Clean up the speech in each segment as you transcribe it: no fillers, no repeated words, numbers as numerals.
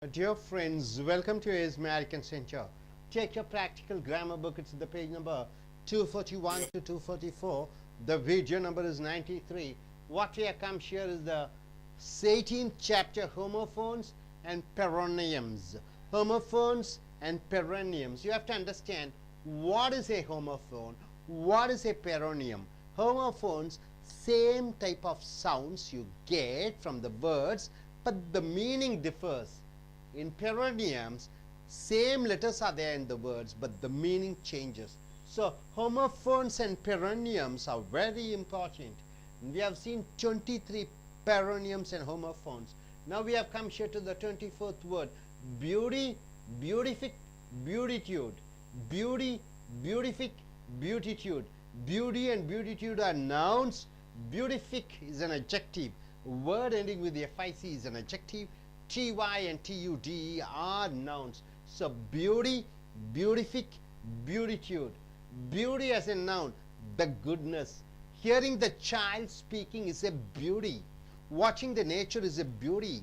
Dear friends, welcome to AS American Center. Take your practical grammar book. It's the page number 241 to 244. The video number is 93. What we have come here is the 18th chapter, homophones and peronyms. Homophones and peronyms. You have to understand what is a homophone, what is a peronium. Homophones, same type of sounds you get from the words, but the meaning differs. In peronyms, same letters are there in the words, but the meaning changes. So homophones and peronyms are very important. We have seen 23 peronyms and homophones. Now we have come here to the 24th word. Beauty, beautific, beautitude. Beauty, beautific, beautitude. Beauty and beautitude are nouns. Beautific is an adjective. Word ending with the FIC is an adjective. TY and TUDE are nouns. So beauty, beautific, beautitude. Beauty as a noun, the goodness. Hearing the child speaking is a beauty. Watching the nature is a beauty.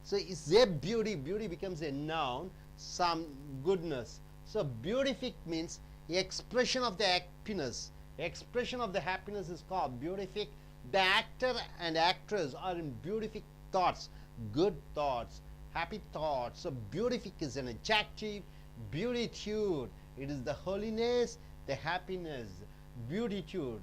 So it's a beauty. Beauty becomes a noun, some goodness. So beautific means expression of the happiness. Expression of the happiness is called beautific. The actor and actress are in beautific thoughts. Good thoughts, happy thoughts. So beautific is an adjective. Beautitude, it is the holiness, the happiness. Beautitude.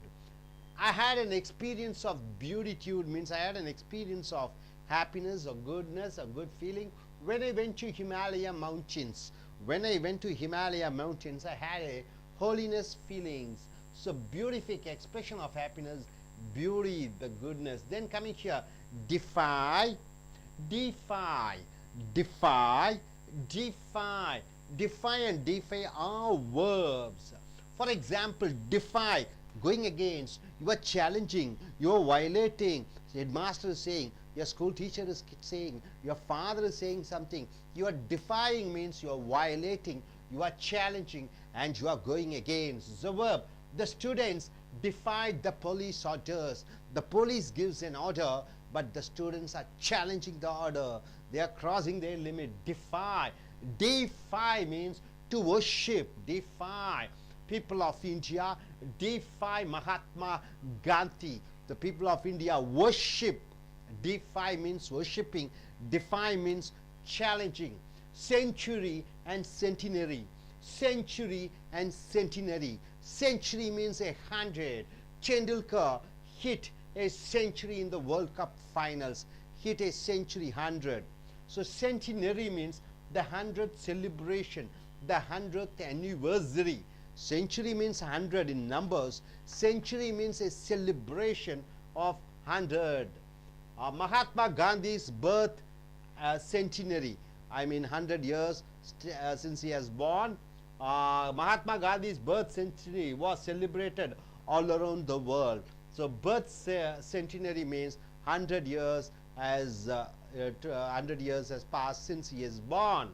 I had an experience of beautitude means I had an experience of happiness or goodness or good feeling when I went to Himalaya mountains. When I went to Himalaya mountains, I had a holiness feelings. So beautific, expression of happiness, beauty, the goodness. Then coming here, defy, defy, defy, defy. Defy and defy are verbs. For example, defy, going against, you are challenging, you are violating. Headmaster is saying, your school teacher is saying, your father is saying something. You are defying means you are violating, you are challenging, and you are going against. The verb. The students defied the police orders. The police gives an order, but the students are challenging the order. They are crossing their limit. Defy. Defy means to worship. Defy. People of India defy Mahatma Gandhi. The people of India worship. Defy means worshipping. Defy means challenging. Century and centenary. Century and centenary. Century means 100. Tendulkar hit a century in the World Cup finals. Hit a century 100. So centenary means the 100th celebration, the 100th anniversary. Century means 100 in numbers. Century means a celebration of 100. Mahatma Gandhi's birth centenary. I mean 100 years since he has born. Mahatma Gandhi's birth centenary was celebrated all around the world. So birth centenary means 100 years as 100 years has passed since he is born.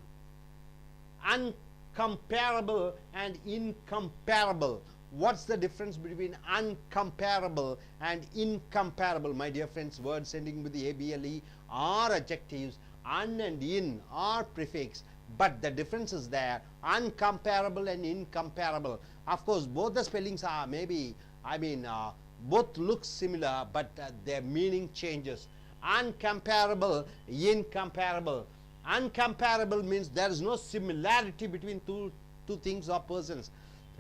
Uncomparable and incomparable. What's the difference between uncomparable and incomparable? My dear friends, words ending with the ABLE are adjectives. Un and in are prefix. But the difference is there, uncomparable and incomparable. Of course, both the spellings are maybe, both look similar, but their meaning changes. Uncomparable, incomparable. Uncomparable means there is no similarity between two things or persons.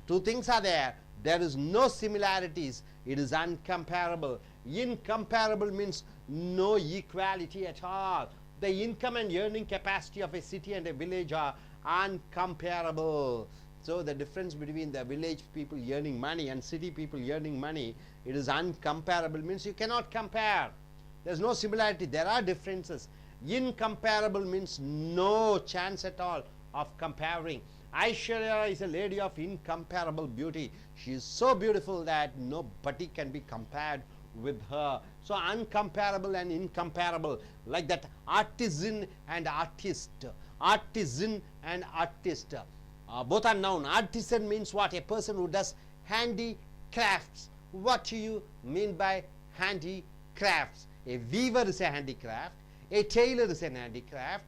Two things are there. There is no similarities. It is uncomparable. Incomparable means no equality at all. The income and earning capacity of a city and a village are uncomparable. So the difference between the village people earning money and city people earning money, it is uncomparable, means you cannot compare. There is no similarity. There are differences. Incomparable means no chance at all of comparing. Aishwarya is a lady of incomparable beauty. She is so beautiful that nobody can be compared with her. So uncomparable and incomparable, like that artisan and artist. Artisan and artist. Both are noun. Artisan means what? A person who does handicrafts. What do you mean by handicrafts? A weaver is a handicraft. A tailor is an handicraft.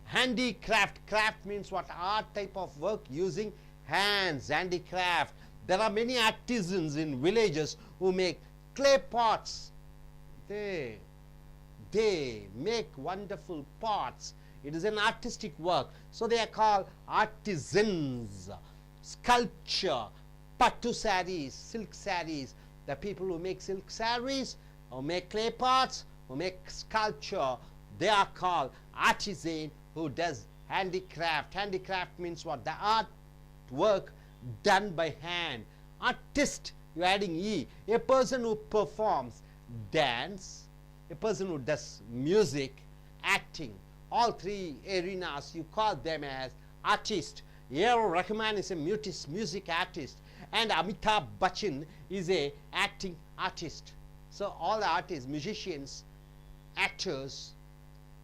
Handicraft. Craft means what? Art type of work using hands. Handicraft. There are many artisans in villages who make clay pots. They make wonderful pots. It is an artistic work. So they are called artisans. Sculpture. Pattu sarees, silk sarees. The people who make silk sarees, who make clay pots, who make sculpture, they are called artisan who does handicraft. Handicraft means what? The art work done by hand. Artist, you are adding E. A person who performs dance, a person who does music, acting, all three arenas, you call them as artist. A.R. Rahman is a music artist, and Amitabh Bachchan is a acting artist. So all the artists, musicians, actors,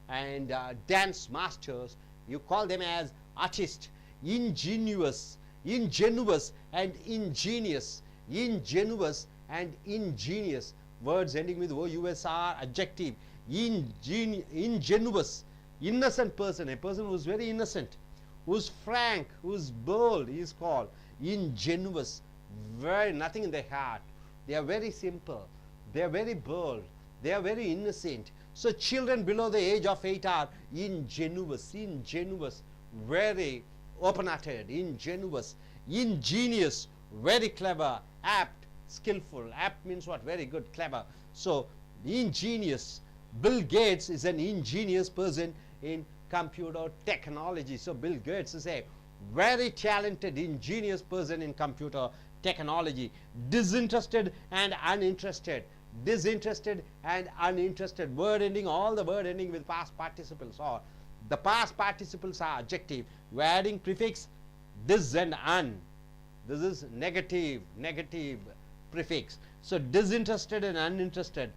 and dance masters, you call them as artists. Ingenuous, ingenuous and ingenious. Ingenuous and ingenious. Words ending with O-U-S are adjective. Ingenuous, innocent person, a person who is very innocent, who is frank, who is bold, he is called ingenuous. Very nothing in their heart. They are very simple. They are very bold. They are very innocent. So children below the age of 8 are ingenuous, ingenuous, very open-hearted, ingenuous, ingenious, very clever, apt, skillful. Apt means what? Very good, clever. So ingenious. Bill Gates is an ingenious person in computer technology. So Bill Gates is a very talented, ingenious person in computer technology. Disinterested and uninterested. Disinterested and uninterested. Word ending, all the word ending with past participles, or the past participles are adjective. We are adding prefix dis and un. This is negative prefix. So disinterested and uninterested.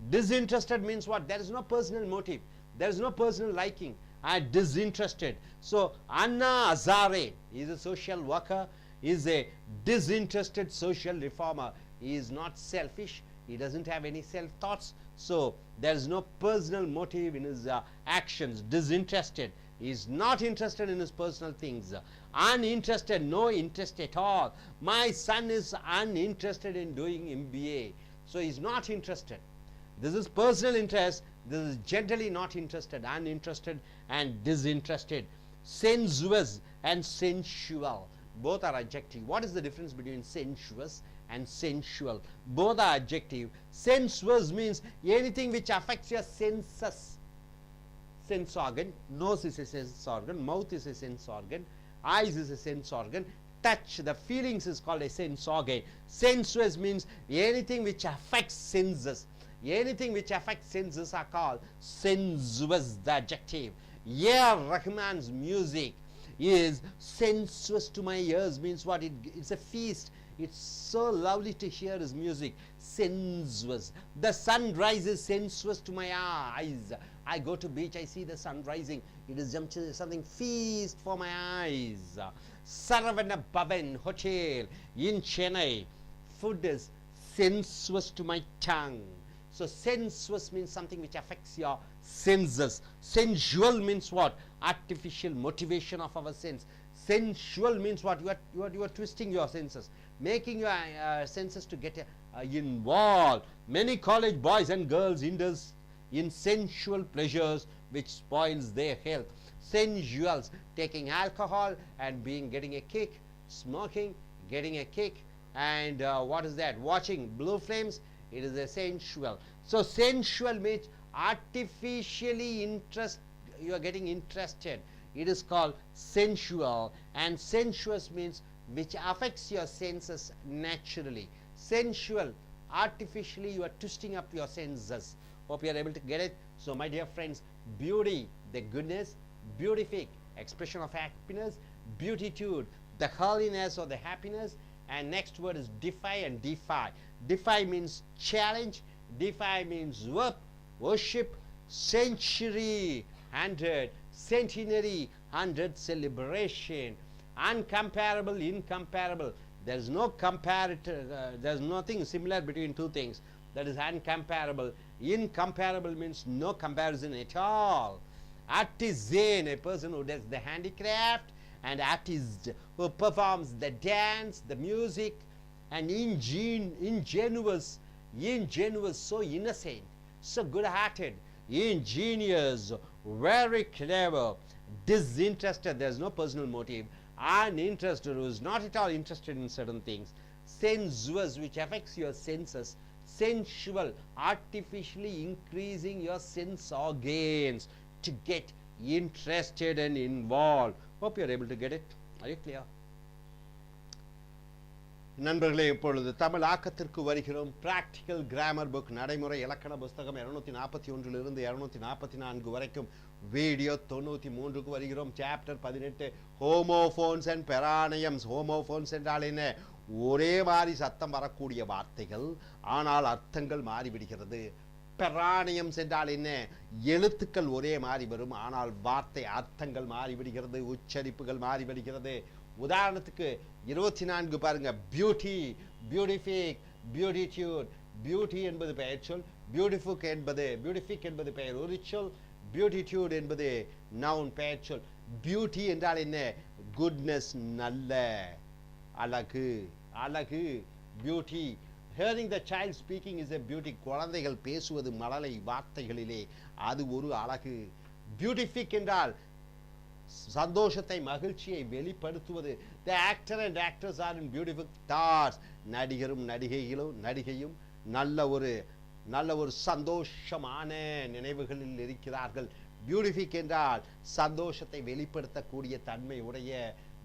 Disinterested means what? There is no personal motive. There is no personal liking. I am disinterested. So Anna Hazare is a social worker, is a disinterested social reformer. He is not selfish. He doesn't have any self thoughts. So there is no personal motive in his actions. Disinterested. He is not interested in his personal things. Uninterested, no interest at all. My son is uninterested in doing MBA. So he is not interested. This is personal interest. This is generally not interested, uninterested and disinterested. Sensuous and sensual. Both are adjective. What is the difference between sensuous and sensual? Both are adjective. Sensuous means anything which affects your senses. Sense organ. Nose is a sense organ. Mouth is a sense organ. Eyes is a sense organ. Touch, the feelings is called a sense organ. Sensuous means anything which affects senses. Anything which affects senses are called sensuous, the adjective. A.R. Rahman's music is sensuous to my ears, means what? It's a feast. It's so lovely to hear his music. Sensuous. The sunrise is sensuous to my eyes. I go to beach, I see the sun rising. It is something feast for my eyes. Saravana Bhavan Hotel in Chennai. Food is sensuous to my tongue. So sensuous means something which affects your senses. Sensual means what? Artificial motivation of our sense. Sensual means what? You are twisting your senses, making your senses to get involved. Many college boys and girls indulge in sensual pleasures which spoils their health. Sensuals, taking alcohol and getting a kick, smoking, getting a kick, and what is that? Watching blue flames. It is a sensual. So sensual means artificially you are getting interested. It is called sensual. And sensuous means which affects your senses naturally. Sensual, artificially you are twisting up your senses. Hope you are able to get it. So my dear friends, beauty, the goodness, beautific, expression of happiness, beautitude, the holiness or the happiness. And next word is defy and defy. Defy means challenge. Defy means worship. Century, 100. Centenary, 100. Celebration. Uncomparable, incomparable. There is no comparator. There is nothing similar between two things. That is uncomparable. Incomparable means no comparison at all. Artisan, a person who does the handicraft, and artist who performs the dance, the music, and ingenuous, so innocent, so good-hearted, ingenious, very clever, disinterested, there's no personal motive, uninterested, who is not at all interested in certain things, sensuous, which affects your senses, sensual, artificially increasing your sense organs to get interested and involved. Hope you're able to get it. Are you clear? நண்பர்களே, இப்பொழுது தமிழ் ஆக்கத்திற்கு வருகிறோம். Practical grammar book, நடைமுறை இலக்கண புஸ்தகம் 241 244 வரைக்கும், video 93க்கு வருகிறோம். Chapter 18, homophones and paronyms. Homophones என்றால் என்ன? ஒரே மாதிரி சத்தம் வரக்கூடிய வார்த்தைகள், ஆனால் அர்த்தங்கள் மாறிவிடுகிறது. பெரானியம்ஸ் என்றால் என்ன? எழுத்துக்கள் ஒரே மாதிரி வரும், ஆனால் வார்த்தை அர்த்தங்கள் மாறிவிடுகிறது, உச்சரிப்புகள் மாறிவிடுகிறது. உதாரணத்துக்கு 24 பாருங்க. பியூட்டி, பியூட்டிஃபிக், பியூட்டிடியூட். பியூட்டி என்பது பெயர் சொல், பியூட்டிஃபிக் என்பது பெயர் உரிச்சொல், பியூட்டிடியூட் என்பது நவுன் பெயர் சொல். பியூட்டி என்றால் என்ன? குட்னஸ், நல்ல, அழகு, அழகு, beauty. Hearing the child speaking is a beauty. குழந்தைகள் பேசுவது மழலை வார்த்தைகளிலே, அது ஒரு அழகு. பியூட்டிஃபிக் என்றால் சந்தோஷத்தை, மகிழ்ச்சியை வெளிப்படுத்துவது. The actor and actress are in beautiful thoughts. நடிகரும் நடிகையும் நல்ல ஒரு சந்தோஷமான நினைவுகளில் இருக்கிறார்கள். பியூட்டிஃபிக் என்றால் சந்தோஷத்தை வெளிப்படுத்தக்கூடிய தன்மை உடைய.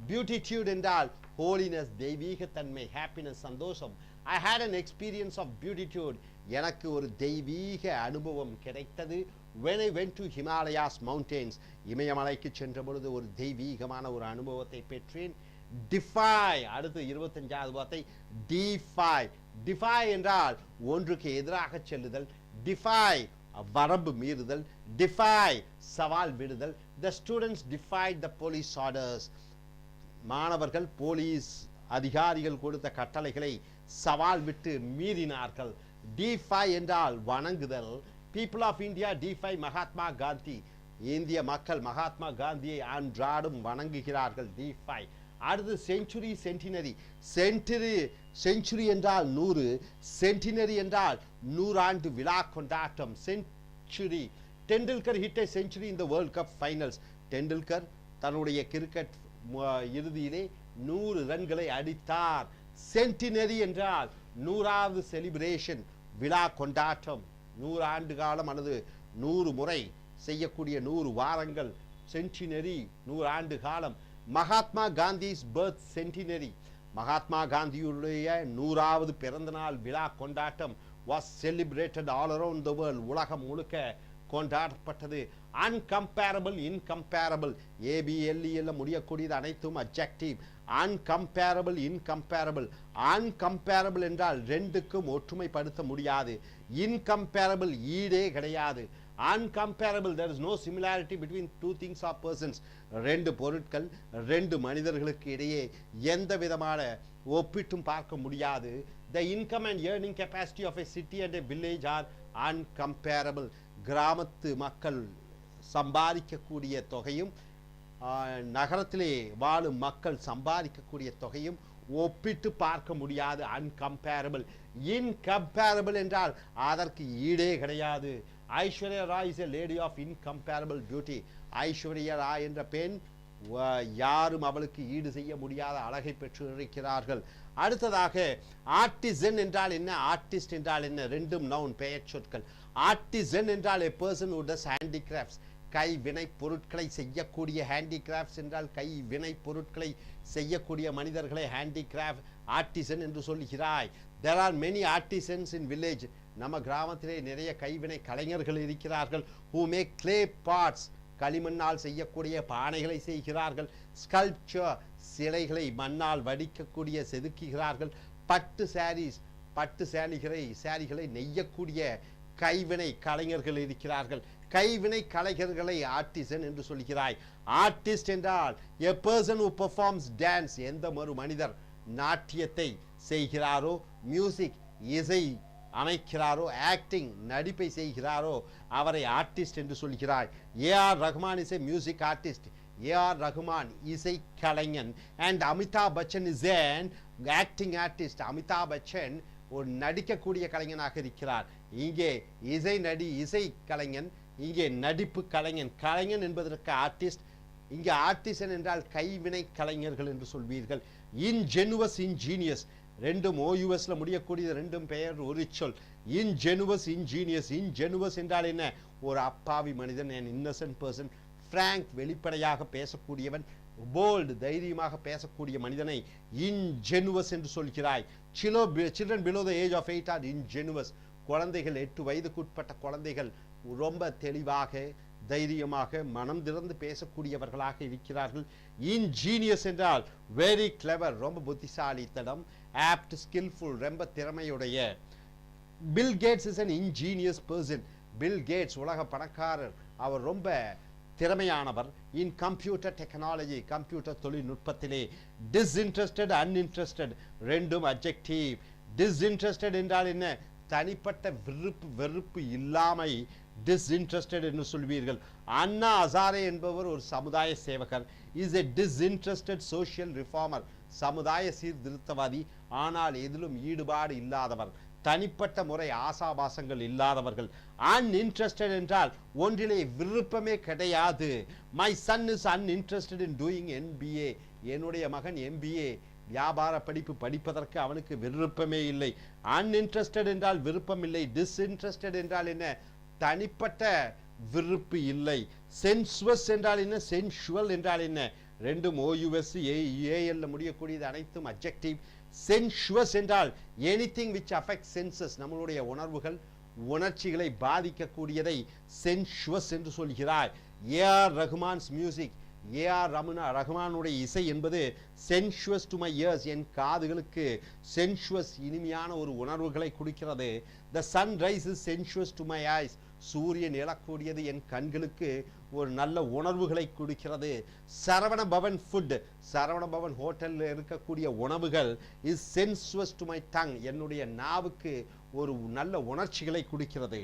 பியூட்டிடியூட் என்றால் ஹோலினஸ், தெய்வீக தன்மை, ஹாப்பினஸ், சந்தோஷம். I had an experience of beatitude. எனக்கு ஒரு தெய்வீக அனுபவம் கிடைத்தது. When I went to Himalayas mountains, இமயமலைக்கு சென்ற பொழுது ஒரு தெய்வீகமான ஒரு அனுபவத்தை பெற்றேன். Defy, அடுத்து 25வது வார்த்தை defy. Defy என்றால் ஒன்றுக்கு எதிராக செல்லுதல். Defy, வரம்பு மீறுதல். Defy, சவால் விடுதல். The students defied the police orders. மாணவர்கள் போலீஸ் அதிகாரிகள் கொடுத்த கட்டளைகளை சவால் விட்டு மீறினார்கள். defy என்றால் வணங்குதல். people of India defy Mahatma Gandhi. இந்திய மக்கள் மகாத்மா காந்தியை அன்றாடம் வணங்குகிறார்கள். defy. அடுத்து செஞ்சுரி, சென்டினரி. செஞ்சுரி என்றால் 100, சென்டினரி என்றால் 100 ஆண்டு விழா கொண்டாட்டம். Century. Tendulkar hit a century in the World Cup finals. Tendulkar தன்னுடைய கிரிக்கெட் இறுதியிலே 100 ரன்களை அடித்தார். சென்டினரி என்றால் 100வது செலிப்ரேஷன், விழா கொண்டாட்டம். 100 ஆண்டு காலம் அல்லது 100 முறை செய்யக்கூடிய 100 வாரங்கள். சென்டினரி, 100 ஆண்டு காலம். Mahatma Gandhi's birth centenary. மகாத்மா காந்தியுடைய 100வது பிறந்த நாள் விழா கொண்டாட்டம் was celebrated all around the world. உலகம் முழுக்க கொண்டாடப்பட்டது. அன்கம்பேரபிள், இன்கம்பேரபிள், ABLE முடியக்கூடியது அனைத்தும் அட்ஜெக்டிவ். Incomparable, incomparable. அன்கம்பேரபிள் என்றால் ரெண்டுக்கும் ஒற்றுமைப்படுத்த முடியாது. இன்கம்பேரபிள், ஈடே கிடையாது. uncomparable, there is no similarity between two things or persons. ரெண்டு பொருட்கள், ரெண்டு மனிதர்களுக்கு இடையே எந்த விதமான ஒப்பிட்டும் பார்க்க முடியாது. The income and earning capacity of a city and a village are uncomparable. கிராமத்து மக்கள் சம்பாதிக்கக்கூடிய தொகையும் நகரத்திலே வாழும் மக்கள் சம்பாதிக்கக்கூடிய தொகையும் ஒப்பிட்டு பார்க்க முடியாது. uncomparable. incomparable என்றால் அதற்கு ஈடே கிடையாது. Aishwarya Rai is a lady of incomparable beauty. Aishwarya Rai என்ற பெண் யாரும் அவளுக்கு ஈடு செய்ய முடியாத அழகை பெற்று இருக்கிறார்கள். அடுத்ததாக ஆர்டிசன் என்றால் என்ன, ஆர்டிஸ்ட் என்றால் என்ன? ரெண்டும் நவுன், பெயர் சொற்கள். ஆர்டிசன் என்றால் a person who does handicrafts. கைவினை பொருட்களை செய்யக்கூடிய. ஹேண்டிகிராஃப்ட்ஸ் என்றால் கைவினை பொருட்களை செய்யக்கூடிய மனிதர்களை ஹேண்டிகிராஃப்ட் ஆர்டிசன் என்று சொல்கிறாய். There are many artisans in village. நம்ம கிராமத்திலே நிறைய கைவினை கலைஞர்கள் இருக்கிறார்கள். who make clay pots. களிமண்ணால் செய்யக்கூடிய பானைகளை செய்கிறார்கள். ஸ்கல்ப்சர், சிலைகளை மண்ணால் வடிக்கக்கூடிய செதுக்குகிறார்கள். பட்டு சாரீஸ், பட்டு சாரிகளை நெய்யக்கூடிய கைவினை கலைஞர்கள் இருக்கிறார்கள். கைவினை கலைஞர்களை ஆர்டிசன் என்று சொல்கிறாய். ஆர்டிஸ்ட் என்றால் a person who performs dance. எந்த ஒரு மனிதர் நாட்டியத்தை செய்கிறாரோ, மியூசிக், இசை அமைக்கிறாரோ, ஆக்டிங் நடிப்பை செய்கிறாரோ அவரை ஆர்டிஸ்ட் என்று சொல்கிறார். AR Rahman is a music artist. AR Rahman இசை கலைஞன். And Amitabh Bachchan is an acting artist. Amitabh Bachchan ஒரு நடிக்கக்கூடிய கலைஞனாக இருக்கிறார். இங்கே இசை கலைஞன், இங்கே நடிப்பு கலைஞன். கலைஞன் என்பதற்கு ஆர்டிஸ்ட், இங்கே ஆர்டிசன் என்றால் கைவினை கலைஞர்கள் என்று சொல்வீர்கள். இன்ஜெனுவஸ், இன்ஜீனியஸ் ரெண்டும் ஓயூஎஸ்ல முடியக்கூடியது, ரெண்டும் பெயர் ஒரு சொல். இன்ஜெனுவஸ், இன்ஜீனியஸ். இன்ஜெனுவஸ் என்றால் என்ன? ஒரு அப்பாவி மனிதன், an innocent person. ஃப்ராங்க் வெளிப்படையாக பேசக்கூடியவன். போல்டு தைரியமாக பேசக்கூடிய மனிதனை இன்ஜெனுவஸ் என்று சொல்கிறாய். Children below the age of 8 are ingenuous. குழந்தைகள் 8 வயதுக்குட்பட்ட குழந்தைகள் ரொம்ப தெளிவாக தைரியமாக மனம் திறந்து பேசக்கூடியவர்களாக இருக்கிறார்கள். இன்ஜீனியஸ் என்றால் வெரி கிளவர், ரொம்ப புத்திசாலித்தனம். ஆப்ட், ஸ்கில்ஃபுல், ரொம்ப திறமையுடைய. Bill Gates is an ingenious person. Bill Gates உலக பணக்காரர், அவர் ரொம்ப திறமையானவர். இன் கம்ப்யூட்டர் டெக்னாலஜி, கம்ப்யூட்டர் தொழில்நுட்பத்திலே. டிஸ்இன்ட்ரெஸ்டட், அன்இன்ட்ரெஸ்டட் ரெண்டும் அட்ஜெக்டிவ். டிஸ்இன்ட்ரெஸ்டட் என்றால் என்ன? தனிப்பட்ட வெறுப்பு இல்லாமை டிஸ்இன்ட்ரெஸ்டட் என்று சொல்வீர்கள். அண்ணா ஹசாரே என்பவர் ஒரு சமுதாய சேவகர். Is a disinterested social reformer. சமுதாய சீர்திருத்தவாதி, ஆனால் எதிலும் ஈடுபாடு இல்லாதவர். தனிப்பட்ட முறை ஆசாபாசங்கள் இல்லாதவர்கள். அன்இன்ட்ரெஸ்டட் என்றால் ஒன்றிலே விருப்பமே கிடையாது. My son is uninterested in doing MBA. என்னுடைய மகன் MBA வியாபார படிப்பு படிப்பதற்கு அவனுக்கு விருப்பமே இல்லை. அன்இன்ட்ரெஸ்டட் என்றால் விருப்பம் இல்லை. டிஸ்இன்ட்ரெஸ்டட் என்றால் என்ன? தனிப்பட்ட விருப்பு இல்லை. சென்சுவஸ் என்றால் என்ன? சென்சுவல் என்றால் என்ன? ரெண்டும் OUS AL முடியக்கூடியது, அனைத்தும் அட்ஜெக்டிவ். சென்சுவஸ் என்றால் எனிதிங் விச் அஃபெக்ட்ஸ் சென்சஸ், நம்மளுடைய உணர்வுகள் உணர்ச்சிகளை பாதிக்கக்கூடியதை சென்சுவஸ் என்று சொல்கிறார். ஏஆர் ரஹ்மான்ஸ் மியூசிக், ஏஆர் ரஹ்மானுடைய இசை என்பது சென்சுவஸ் டு மை இயர்ஸ், என் காதுகளுக்கு சென்சுவஸ் இனிமையான ஒரு உணர்வுகளை கொடுக்கிறது. The sun rises sensuous to my eyes, சூரியன் எழக்கூடியது என் கண்களுக்கு ஒரு நல்ல உணர்வுகளை கொடுக்கிறது. சரவண பவன் ஃபுட், சரவண பவன் ஹோட்டலில் இருக்கக்கூடிய உணவுகள் is sensuous to my tongue, என்னுடைய நாவுக்கு ஒரு நல்ல உணர்ச்சிகளை கொடுக்கிறது.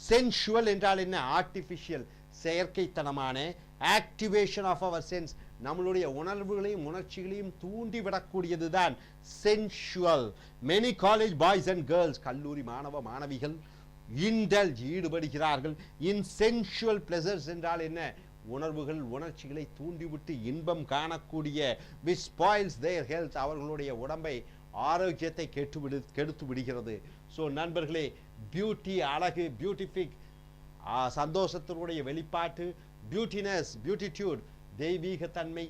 சென்சுவல் என்றால் என்ன? ஆர்டிஃபிஷியல், செயற்கைத்தனமான. ஆக்டிவேஷன் ஆஃப் அவர் சென்ஸ், நம்மளுடைய உணர்வுகளையும் உணர்ச்சிகளையும் தூண்டிவிடக்கூடியது தான் sensual. Many college boys and girls, கல்லூரி மாணவ மாணவிகள் இன்டல்ஜ் ஈடுபடுகிறார்கள். இன் சென்சுவல் பிளெசர்ஸ் என்றால் என்ன? உணர்வுகள் உணர்ச்சிகளை தூண்டிவிட்டு இன்பம் காணக்கூடிய. விச் ஸ்பாயில்ஸ் தேர் ஹெல்த், அவர்களுடைய உடம்பை ஆரோக்கியத்தை கெடுத்து விடுகிறது. ஸோ நண்பர்களே, பியூட்டி அழகு, பியூட்டிஃபிக் சந்தோஷத்தினுடைய வெளிப்பாட்டு. பியூட்டினஸ், பியூட்டிடியூட் தெய்வீகத்தன்மை.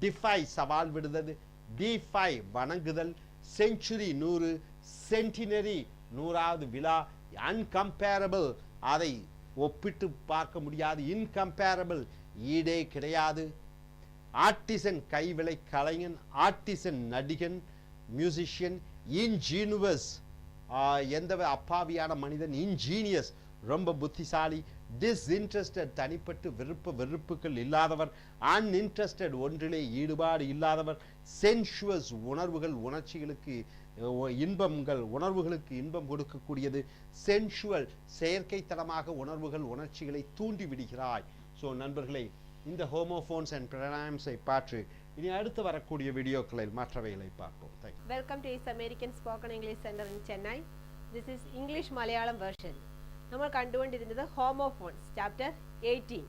டிஃபை சவால் விடுதல். டிஃபை வணங்குதல். செஞ்சுரி 100, சென்டினரி 100வது விழா. அன்கம்பேரபிள் அதை ஒப்பிட்டு பார்க்க முடியாது. இன்கம்பேரபிள் ஈடே கிடையாது. ஆர்டிசன் கைவிளை கலைஞன். ஆர்டிசன் நடிகன், மியூசிஷியன். இன்ஜீனியஸ் எந்த அப்பாவியான மனிதன். இன்ஜீனியஸ் ரொம்ப புத்திசாலி. டிஸ்இன்ட்ரெஸ்டட் தனிப்பட்டு வெறுப்புகள் இல்லாதவர். அன்இன்ட்ரெஸ்டட் ஒன்றிலே ஈடுபாடு இல்லாதவர். சென்சுவஸ் உணர்வுகள் உணர்ச்சிகளுக்கு உணர்வுகளுக்கு இன்பம் கொடுக்கக்கூடியது. சென்சுவல் செயற்கைத்தனமாக உணர்வுகள் உணர்ச்சிகளை தூண்டி விடுகிறாய். ஸோ நண்பர்களே, இந்த ஹோமோஃபோன்ஸ் அண்ட் ப்ரொனவுன்ஸை பார்த்து இனி அடுத்து வரக்கூடிய வீடியோக்களில் மற்றவைகளை பார்ப்போம். Welcome to is American spoken English centre in Chennai. This is English Malayalam version. നമ്മൾ കണ്ടുകൊണ്ടിരുന്നത് ഹോമോഫോൺസ് ചാപ്റ്റർ 18,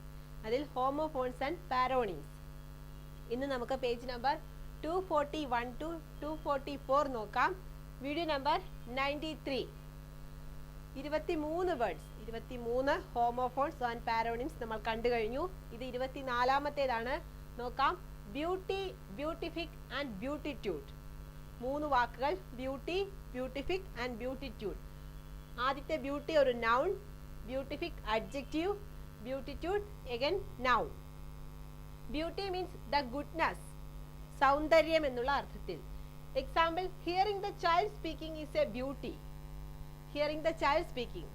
അതിൽ ഹോമോഫോൺസ് ആൻഡ് പാരോണിംസ്. ഇന്ന് നമുക്ക് പേജ് നമ്പർ 241 to 244 നോക്കാം. Video number 93. 23 words, 23 homophones and paronyms നമ്മൾ കണ്ടു കഴിഞ്ഞു. ഇത് 24ാമത്തേതാണ്. നോക്കാം. Beauty, beatific and beatitude. 3 വാക്കുകൾ. Beauty, beatific and beatitude. ആദ്യത്തെ ബ്യൂട്ടി ഒരു noun, beatific adjective, beatitude again noun. Beauty means the goodness, സൗന്ദര്യം എന്നുള്ള അർത്ഥത്തിൽ. Example, hearing the child speaking is a beauty. Hearing the child speaking,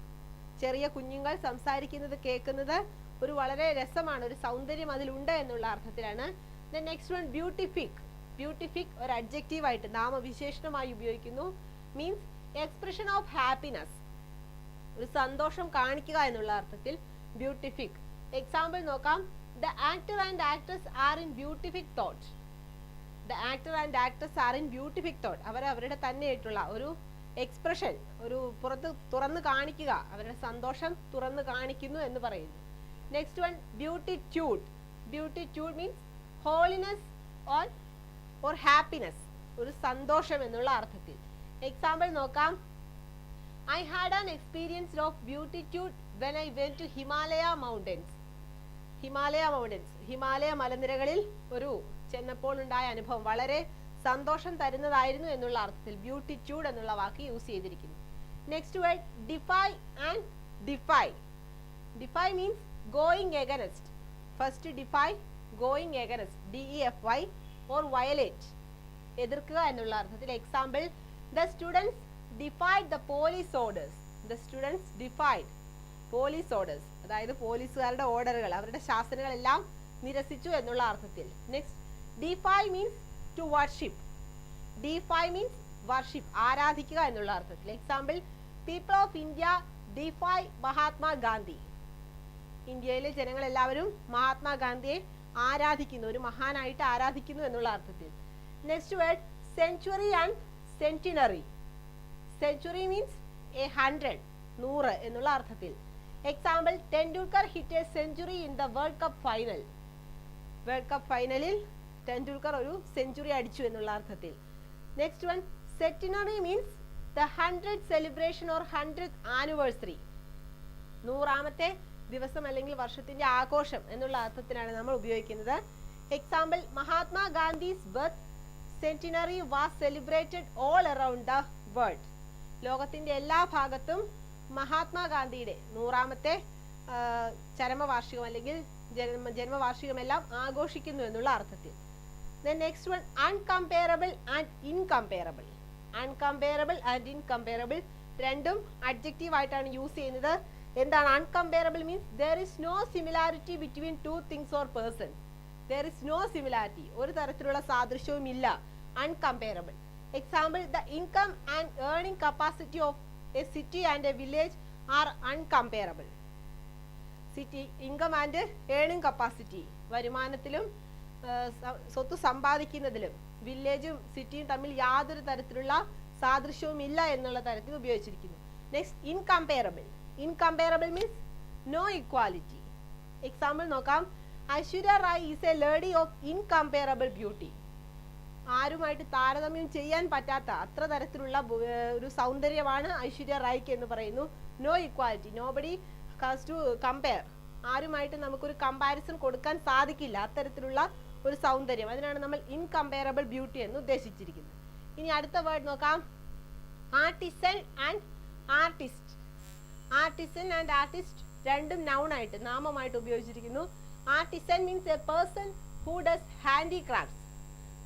ചെറിയ കുഞ്ഞുങ്ങൾ സംസാരിക്കുന്നത് കേൾക്കുന്നത് ഒരു വളരെ രസമാണ്, ഒരു സൗന്ദര്യം അതിലുണ്ട് എന്നുള്ള അർത്ഥത്തിലാണ്. Then next one beatific. Beatific ഒരു അഡ്ജക്റ്റീവ് ആയിട്ട് നാമവിശേഷണമായി ഉപയോഗിക്കുന്നു. മീൻസ് എക്സ്പ്രഷൻ ഓഫ് ഹാപ്പിനെസ്, ഒരു സന്തോഷം കാണിക്കുക എന്നുള്ള അർത്ഥത്തിൽ ബ്യൂട്ടിഫിക്. എക്സാമ്പിൾ നോക്കാം. The actor and actress are in beautific thought. The actor and actress are in beautific thought. അവർ അവരുടെ തന്നെയായിട്ടുള്ള ഒരു എക്സ്പ്രഷൻ, ഒരു പുറത്ത് തുറന്ന് കാണിക്കുക, അവരുടെ സന്തോഷം തുറന്ന് കാണിക്കുന്നു എന്ന് പറയുന്നു. Next one beatitude. Beatitude means holiness or happiness, ഒരു സന്തോഷം എന്നുള്ള അർത്ഥത്തിൽ. എക്സാമ്പിൾ നോക്കാം. I had an experience of beatitude when I went to Himalaya mountains. Himalaya മലനിരകളിൽ ഒരു ചെന്നപ്പോൾ ഉണ്ടായ അനുഭവം വളരെ സന്തോഷം തരുന്നതായിരുന്നു എന്നുള്ള അർത്ഥത്തിൽ ബ്യൂട്ടിറ്റ്യൂഡ് എന്നുള്ള വാക്ക് യൂസ് ചെയ്തിരിക്കുന്നു. Next word defy and defy. Defy means going against. First defy, going against, DEFY or violate, എതിർക്കുക എന്നുള്ള അർത്ഥത്തിൽ. Example the students defied the police orders. The students defied police orders. അതായത് പോലീസുകാരുടെ ഓർഡറുകൾ, അവരുടെ ശാസനകളെല്ലാം നിരസിച്ചു എന്നുള്ള അർത്ഥത്തിൽ. Next defy means to worship. defy means worship, ആരാധിക്കുക എന്നുള്ള അർത്ഥത്തിൽ. Example people of India defy Mahatma Gandhi. ഇന്ത്യയിലെ ജനങ്ങൾ എല്ലാവരും മഹാത്മാഗാന്ധിയെ ആരാധിക്കുന്നു, ഒരു മഹാനായിട്ട് ആരാധിക്കുന്നു എന്നുള്ള അർത്ഥത്തിൽ. Next word century and centenary. Century means 100, 100 എന്നുള്ള അർത്ഥത്തിൽ. Example Tendulkar hit a century in the world cup final. World cup ഫൈനലിൽ ടെണ്ടുൽക്കർ ഒരു സെഞ്ച്വറി അടിച്ചു എന്നുള്ള അർത്ഥത്തിൽ. Next one centenary means the 100th celebration or 100th anniversary. 100ാമത്തെ ദിവസം അല്ലെങ്കിൽ വർഷത്തിന്റെ ആഘോഷം എന്നുള്ള അർത്ഥത്തിലാണ് നമ്മൾ ഉപയോഗിക്കുന്നത്. Example Mahatma Gandhi's birth centenary was celebrated all around the world. ലോകത്തിന്റെ എല്ലാ ഭാഗത്തും മഹാത്മാഗാന്ധിയുടെ 100ാമത്തെ ചരമവാർഷികം അല്ലെങ്കിൽ ജന്മവാർഷികമെല്ലാം ആഘോഷിക്കുന്നു എന്നുള്ള അർത്ഥത്തിൽ. Next one uncomparable and incomparable. Uncomparable and incomparable രണ്ടും അഡ്ജക്റ്റീവ് ആയിട്ടാണ് യൂസ് ചെയ്യുന്നത്. എന്താണ് uncomparable means there is no similarity between two things or person. There is no similarity, ഒരു തരത്തിലുള്ള സാദൃശ്യവും ഇല്ല. അൺകമ്പയറബിൾ. Example, the income and earning capacity of a city and a village are uncomparable. City income and earning capacity, വരുമാനത്തിലും സ്വത്ത് സമ്പാദിക്കുന്നതിലും വില്ലേജും സിറ്റിയും തമ്മിൽ യാതൊരു തരത്തിലുള്ള സാദൃശ്യവും ഇല്ല എന്നുള്ള തരത്തിൽ ഉപയോഗിച്ചിരിക്കുന്നു. Next incomparable. Incomparable means no equality. Example നോക്കാം. Aishwarya Rai is a lady of incomparable beauty. ആരുമായിട്ട് താരതമ്യം ചെയ്യാൻ പറ്റാത്ത അത്ര തരത്തിലുള്ള ഒരു സൗന്ദര്യമാണ് ഐശ്വര്യ റായ്ക്ക് എന്ന് പറയുന്നു. No equality, nobody has to compare. ആരുമായിട്ട് നമുക്കൊരു കമ്പാരിസൺ കൊടുക്കാൻ സാധിക്കില്ല, അത്തരത്തിലുള്ള ഒരു സൗന്ദര്യം. അതിനാണ് നമ്മൾ ഇൻകമ്പയറബിൾ ബ്യൂട്ടി എന്ന് ഉദ്ദേശിച്ചിരിക്കുന്നത്. ഇനി അടുത്ത വേർഡ് നോക്കാം. Artisan and artist. Artisan and artist രണ്ടും നൗൺ ആയിട്ട്, നാമമായിട്ട് ഉപയോഗിച്ചിരിക്കുന്നു. Artisan means a person who does handicrafts.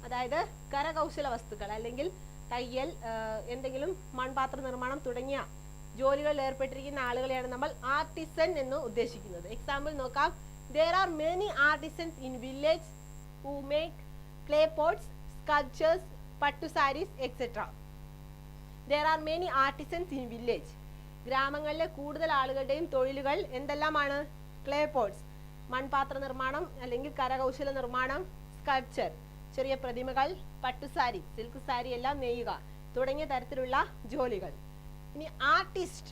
അതായത് കരകൗശല വസ്തുക്കൾ അല്ലെങ്കിൽ തയ്യൽ, എന്തെങ്കിലും മൺപാത്ര നിർമ്മാണം തുടങ്ങിയ ജോലികളിൽ ഏർപ്പെട്ടിരിക്കുന്ന ആളുകളെയാണ് നമ്മൾ ആർട്ടിസൻ എന്ന് ഉദ്ദേശിക്കുന്നത്. എക്സാമ്പിൾ നോക്കാം. there are many artisans in village who make clay pots, sculptures, pattu sarees, etc. there are many artisans in village. ഗ്രാമങ്ങളിലെ കൂടുതൽ ആളുകളുടെയും തൊഴിലുകൾ എന്തെല്ലാമാണ്? ക്ലേ പോട്ട്സ്, മൺപാത്ര നിർമ്മാണം അല്ലെങ്കിൽ കരകൗശല നിർമ്മാണം, സ്കൾപ്ചർ, ചെറിയ പ്രതിമകൾ, പട്ടുസാരി, സിൽക്ക് സാരി എല്ലാം നെയ്യുക തുടങ്ങിയ തരത്തിലുള്ള ജോലികൾ. ഇനി artist.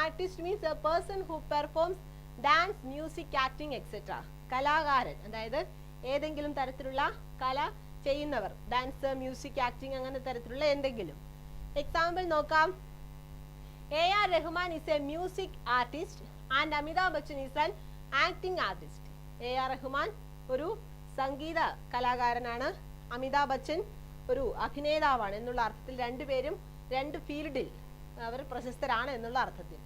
Artist means a person who performs dance, music, acting etcetera. കലാകാരൻ, അതായത് ഏതെങ്കിലും തരത്തിലുള്ള കല ചെയ്യുന്നവർ, ഡാൻസ്, മ്യൂസിക്, ആക്ടിങ് അങ്ങനെ തരത്തിലുള്ള എന്തെങ്കിലും. എക്സാമ്പിൾ നോക്കാം. A.R. Rahman is a music artist and Amitabh Bachchan is an acting artist. A.R. Rahman ഒരു സംഗീത കലാകാരനാണ്, അമിതാഭ് ബച്ചൻ ഒരു അഭിനേതാവാണ് എന്നുള്ള അർത്ഥത്തിൽ രണ്ടുപേരും രണ്ട് ഫീൽഡിൽ അവർ പ്രശസ്തരാണ് എന്നുള്ള അർത്ഥത്തിൽ.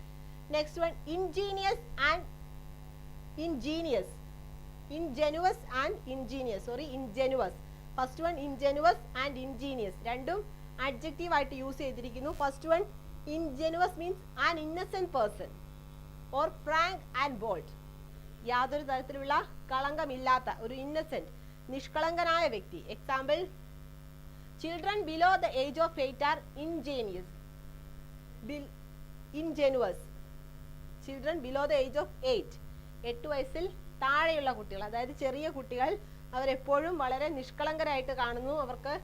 Next one ingenious and ingenious. Ingenuous and ingenious, sorry ingenuous. First one ingenuous and ingenious രണ്ടും അഡ്ജക്റ്റീവ് ആയിട്ട് യൂസ് ചെയ്തിരിക്കുന്നു. First one ingenuous means an innocent person or frank and bold. യാതൊരു തരത്തിലുള്ള കളങ്കമില്ലാത്ത ഒരു ഇന്നസെന്റ്, നിഷ്കളങ്കനായ വ്യക്തി. Example children below the age of 8 are ingenuous. Children below the age of 8. 8 വയസ്സിൽ താഴെയുള്ള കുട്ടികൾ, അതായത് ചെറിയ കുട്ടികൾ, അവരെപ്പോഴും വളരെ നിഷ്കളങ്കരായിട്ട് കാണുന്നു. അവർക്ക്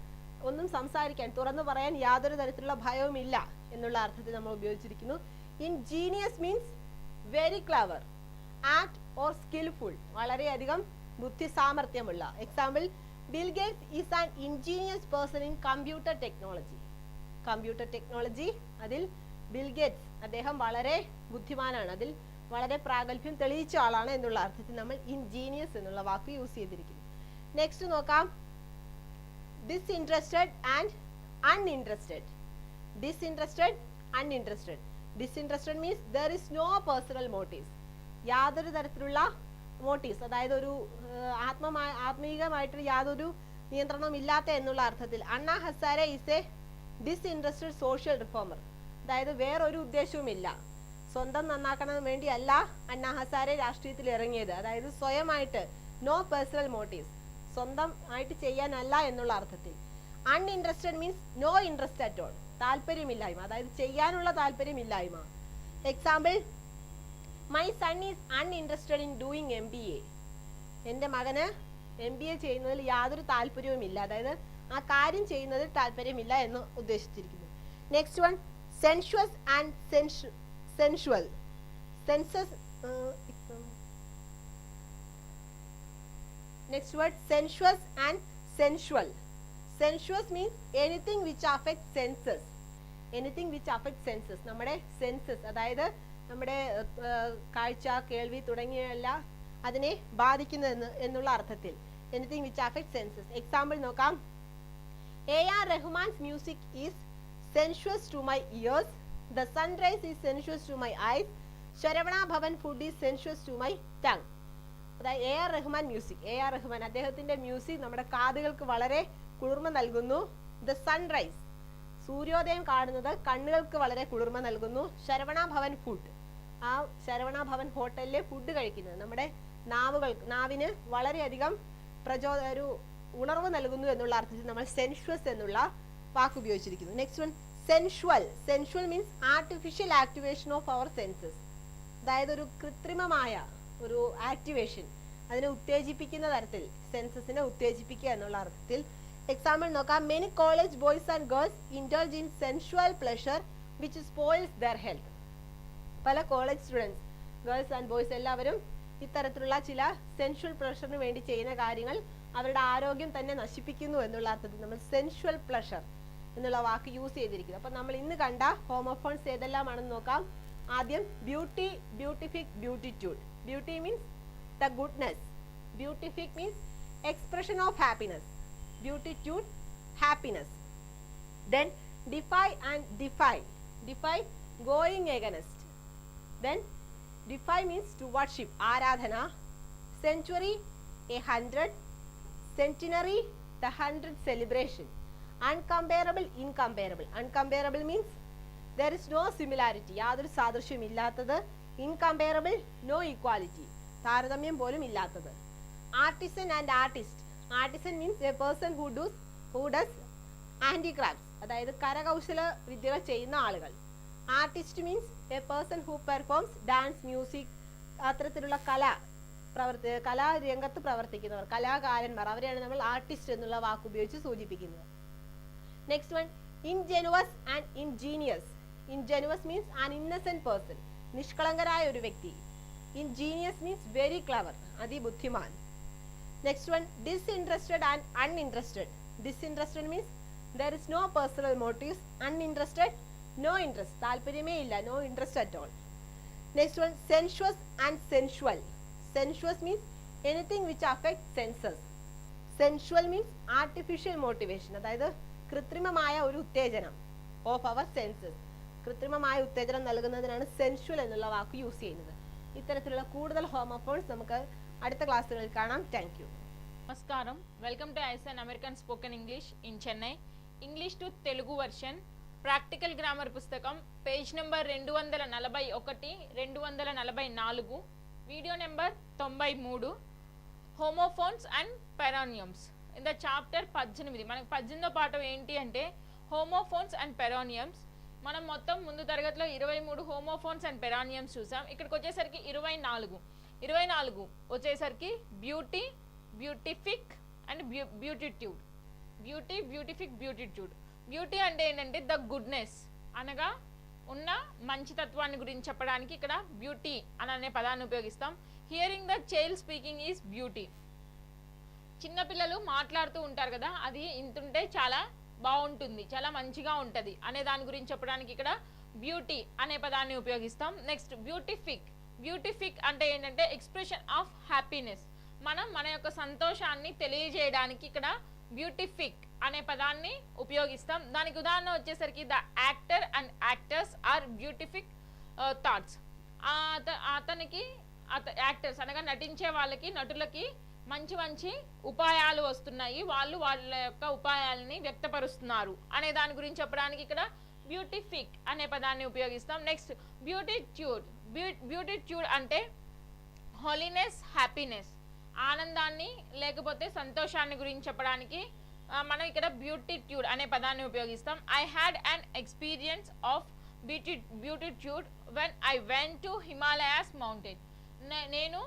ഒന്നും സംസാരിക്കാൻ, തുറന്നു പറയാൻ യാതൊരു തരത്തിലുള്ള ഭയവുമില്ല എന്നുള്ള അർത്ഥത്തിൽ നമ്മൾ ഉപയോഗിച്ചിരിക്കുന്നു. Ingenious means very clever, apt or skilful, വളരെയധികം ബുദ്ധി സാമർഥ്യമുള്ള. Example, Bill Gates is an ingenious person in computer technology. Computer technology, അതിൽ ബിൽ ഗേറ്റ്സ് അദ്ദേഹം വളരെ ബുദ്ധിമാനാണ്, അതിൽ വളരെ പ്രാഗൽഭ്യം തെളിയിച്ച ആളാണ് എന്നുള്ള അർത്ഥത്തിൽ നമ്മൾ ഇൻജീനിയസ് എന്നുള്ള വാക്ക് യൂസ് ചെയ്തിരിക്കുന്നു. നെക്സ്റ്റ് നോക്കാം, disinterested and uninterested. Disinterested, uninterested. Disinterested means there is no personal motives, യാതൊരു തരത്തിലുള്ള മോട്ടീവ്സ്, അതായത് ഒരു ആത്മീകമായിട്ട് യാതൊരു നിയന്ത്രണവും ഇല്ലാത്ത എന്നുള്ള അർത്ഥത്തിൽ. Anna Hazare is a disinterested social reformer, അതായത് വേറൊരു ഉദ്ദേശവുമില്ല, സ്വന്തം നന്നാക്കണം വേണ്ടിയല്ല അണ്ണാ ഹസാരെ രാഷ്ട്രീയത്തിൽ ഇറങ്ങിയത്, അതായത് സ്വയമായിട്ട്, നോ പേഴ്സണൽ മോട്ടീവ്സ്, സ്വന്തം ആയിട്ട് ചെയ്യാനല്ല എന്നുള്ള അർത്ഥത്തിൽ. Uninterested means no interest at all, താല്പര്യമില്ലായ്മ, അതായത് ചെയ്യാനുള്ള താല്പര്യമില്ലായ്മ. Example, my son is uninterested in doing MBA. എൻ്റെ മകന് MBA ചെയ്യുന്നതിൽ യാതൊരു താല്പര്യവുമില്ല, അതായത് ആ കാര്യം ചെയ്യുന്നതിൽ താല്പര്യമില്ല എന്ന് ഉദ്ദേശിച്ചിരിക്കുന്നു. Next one, sensuous and sensual. Senses, next word, sensuous and sensual. Sensuous means anything which affect senses. Anything which affect senses, നമ്മുടെ സെൻസസ്, അതായത് നമ്മുടെ കാഴ്ച, കേൾവി തുടങ്ങിയല്ല അതിനെ ബാധിക്കുന്നത് എന്നുള്ള അർത്ഥത്തിൽ. Anything which affect senses. Example നോക്കാം, A.R. Rahman's music is sensuous to my ears. The sunrise is sensuous to my eyes. Sharavana Bhavan food is sensuous to my tongue. അതായത് A.R. Rahman music, A.R. Rahman അദ്ദേഹത്തിന്റെ music നമ്മുടെ കാതുകൾക്ക് വളരെ കുളിർമ നൽകുന്നു. The sunrise, സൂര്യോദയം കാണുന്നത് കണ്ണുകൾക്ക് വളരെ കുളിർമ നൽകുന്നു. ശരവണ ഭവൻ ഫുഡ്, ആ ശരവണ ഭവൻ ഹോട്ടലിലെ ഫുഡ് കഴിക്കുന്നത് നമ്മുടെ നാവിന് വളരെയധികം ഒരു ഉണർവ് നൽകുന്നു എന്നുള്ള അർത്ഥത്തിൽ നമ്മൾ സെൻഷ്വസ് എന്നുള്ള വാക്ക് ഉപയോഗിച്ചിരിക്കുന്നു. Next one, sensual. Sensual means artificial activation of our senses, അതായത് ഒരു കൃത്രിമമായ ഒരു ആക്ടിവേഷൻ, അതിനെ ഉത്തേജിപ്പിക്കുന്ന തരത്തിൽ, സെൻസസിനെ ഉത്തേജിപ്പിക്കുക എന്നുള്ള അർത്ഥത്തിൽ. എക്സാമ്പിൾ നോക്കാം, many college boys and girls indulge in sensual pleasure which spoils their health. പല college students, girls and boys എല്ലാവരും ഇത്തരത്തിലുള്ള ചില സെൻഷ്വൽ പ്ലഷറിന് വേണ്ടി ചെയ്യുന്ന കാര്യങ്ങൾ അവരുടെ ആരോഗ്യം തന്നെ നശിപ്പിക്കുന്നു എന്നുള്ള അർത്ഥത്തിൽ നമ്മൾ സെൻഷ്വൽ പ്ലഷർ എന്നുള്ള വാക്ക് യൂസ് ചെയ്തിരിക്കുന്നു. അപ്പം നമ്മൾ ഇന്ന് കണ്ട ഹോമോഫോൺസ് ഏതെല്ലാമാണെന്ന് നോക്കാം. ആദ്യം beauty, beatific, beatitude. Beauty means the goodness, beatific means expression of happiness, beatitude happiness. Then defy and defy. Defy, going against. Then defy means to worship, ആരാധന. Century, 100. Centenary, the 100th celebration. Uncomparable, incomparable. Uncomparable means there is no similarity, യാതൊരു സാദൃശ്യം ഇല്ലാത്തത്. Incomparable, no equality, താരതമ്യം പോലും ഇല്ലാത്തത്. Artisan and artist. Artisan means a person who does handicrafts, അതായത് കരകൗശല വിദ്യകൾ ചെയ്യുന്ന ആളുകൾ. Artist means a person who performs dance, music, അത്തരത്തിലുള്ള കലാരംഗത്ത് പ്രവർത്തിക്കുന്നവർ, കലാകാരന്മാർ, അവരെയാണ് നമ്മൾ ആർട്ടിസ്റ്റ് എന്നുള്ള വാക്ക് ഉപയോഗിച്ച് സൂചിപ്പിക്കുന്നത്. Next one, ingenuous and ingenious. Ingenuous means an innocent person, നിഷ്കളങ്കരായ ഒരു വ്യക്തി. ഇൻജീനിയസ് മീൻസ് വെരി ക്ലവർ, അതിബുദ്ധിമാൻ. Next one, disinterested and uninterested. Disinterested means there is no personal motives. Uninterested, no interest, താല്പര്യമേ ഇല്ല, no interest at all. Next one, sensuous and sensual. Sensuous means anything which affects senses. Sensual means artificial motivation, അതായത് കൃത്രിമമായ ഒരു ഉത്തേജനം of our senses. കൃത്രിമമായ ഉത്തേജനം നൽകുന്നതിനാണ് സെൻഷ്വൽ എന്നുള്ള വാക്ക് use ചെയ്യുന്നത്. ഇത്തരത്തിലുള്ള കൂടുതൽ ഹോമോഫോൺസ് നമുക്ക് അടുത്ത ക്ലാസ്സുകളിൽ കാണാം. Thank you. Namaskaram. Welcome to ISN American Spoken English in Chennai. English to Telugu version. Practical grammar పుస్తకం page number 241, 244, video number 93. Homophones and paronyms in the chapter 18. మనకి 18వ పాఠం ఏంటి అంటే హోమోఫోన్స్ అండ్ పెరోనియమ్స్. మనం మొత్తం ముందు తరగతిలో 23 హోమోఫోన్స్ అండ్ పెరానియమ్స్ చూసాం. ఇక్కడికి వచ్చేసరికి 24 వచ్చేసరికి బ్యూటీ, బ్యూటిఫిక్ అండ్ బ్యూటిట్యూడ్. బ్యూటిఫిక్, బ్యూటిట్యూడ్. బ్యూటీ అంటే ఏంటంటే ద గుడ్నెస్, అనగా ఉన్న మంచితత్వాన్ని గురించి చెప్పడానికి ఇక్కడ బ్యూటీ అనే పదాన్ని ఉపయోగిస్తాం. Hearing the child speaking is beauty. చిన్నపిల్లలు మాట్లాడుతూ ఉంటారు కదా, అది ఇంటుంటే చాలా బాగుంటుంది, చాలా మంచిగా ఉంటుంది అనే దాని గురించి చెప్పడానికి ఇక్కడ బ్యూటీ అనే పదాన్ని ఉపయోగిస్తాం. నెక్స్ట్ బ్యూటిఫిక్ అంటే ఏంటంటే ఎక్స్ప్రెషన్ ఆఫ్ హ్యాపీనెస్. మనం మన యొక్క సంతోషాన్ని తెలియజేయడానికి ఇక్కడ బ్యూటిఫిక్ అనే పదాన్ని ఉపయోగిస్తాం. దానికి ఉదాహరణ వచ్చేసరికి the actor and actors are beatific thoughts. Actors అనగా నటించే వాళ్ళకి, నటులకి మంచి ఉపాయాలు వస్తున్నాయి, వాళ్ళు వాళ్ళ యొక్క ఉపాయాలని వ్యక్తపరుస్తున్నారు అనే దాని గురించి చెప్పడానికి ఇక్కడ బ్యూటిఫిక్ అనే పదాన్ని ఉపయోగిస్తాం. నెక్స్ట్ బ్యూటిట్యూడ్ అంటే హాలీనెస్, హ్యాపీనెస్, ఆనందాన్ని లేకపోతే సంతోషాన్ని గురించి చెప్పడానికి మనం ఇక్కడ బ్యూటిట్యూడ్ అనే పదాన్ని ఉపయోగిస్తాం. I had an experience of beatitude when I went to Himalayas mountain. నేను